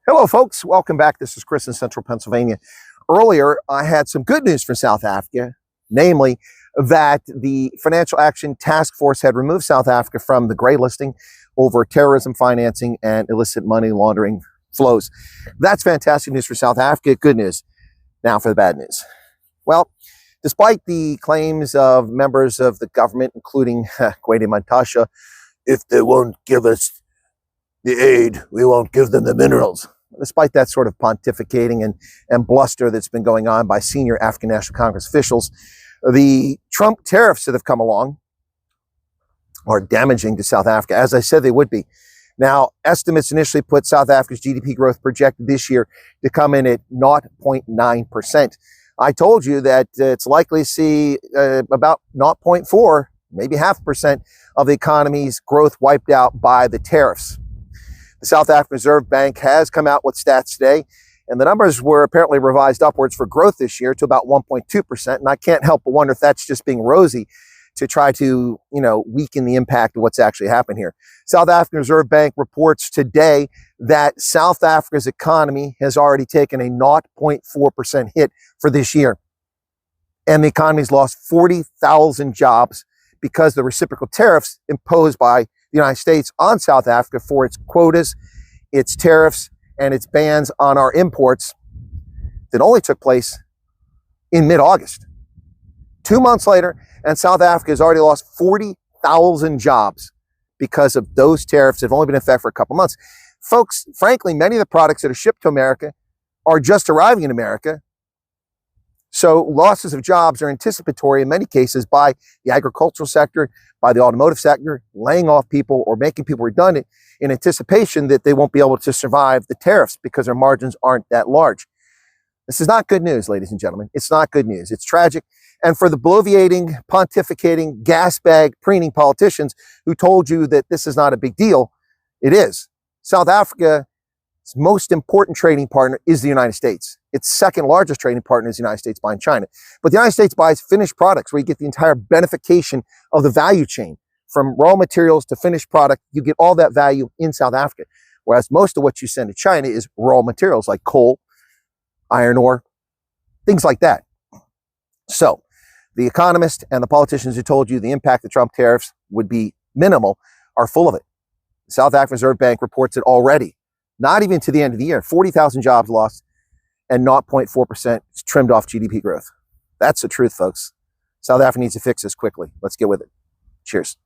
Hello, folks. Welcome back. This is Chris in Central Pennsylvania. Earlier, I had some good news for South Africa, namely that the Financial Action Task Force had removed South Africa from the gray listing over terrorism financing and illicit money laundering flows. That's fantastic news for South Africa. Good news. Now for the bad news. Well, despite the claims of members of the government, including Gwede Mantashe, if they won't give us the aid, we won't give them the minerals. Despite that sort of pontificating and bluster that's been going on by senior African National Congress officials, the Trump tariffs that have come along are damaging to South Africa, as I said they would be. Now, estimates initially put South Africa's GDP growth projected this year to come in at 0.9%. I told you that it's likely to see about 0.4, maybe 0.5% of the economy's growth wiped out by the tariffs. The South African Reserve Bank has come out with stats today, and the numbers were apparently revised upwards for growth this year to about 1.2%. And I can't help but wonder if that's just being rosy to try to, weaken the impact of what's actually happened here. South African Reserve Bank reports today that South Africa's economy has already taken a 0.4% hit for this year. And the economy's lost 40,000 jobs because the reciprocal tariffs imposed by the United States on South Africa for its quotas, its tariffs, and its bans on our imports that only took place in mid-August. 2 months later, and South Africa has already lost 40,000 jobs because of those tariffs that have only been in effect for a couple months. Folks, frankly, many of the products that are shipped to America are just arriving in America. So losses of jobs are anticipatory in many cases by the agricultural sector, by the automotive sector, laying off people or making people redundant in anticipation that they won't be able to survive the tariffs because their margins aren't that large. This is not good news, ladies and gentlemen. It's not good news. It's tragic. And for the bloviating, pontificating, gas bag preening politicians who told you that this is not a big deal, it is. South Africa's most important trading partner is the United States. Its second largest trading partner is the United States behind China. But the United States buys finished products where you get the entire beneficiation of the value chain. From raw materials to finished product, you get all that value in South Africa. Whereas most of what you send to China is raw materials like coal, iron ore, things like that. So the economists and the politicians who told you the impact of Trump tariffs would be minimal are full of it. The South African Reserve Bank reports it already. Not even to the end of the year, 40,000 jobs lost and 0.4% trimmed off GDP growth. That's the truth, folks. South Africa needs to fix this quickly. Let's get with it. Cheers.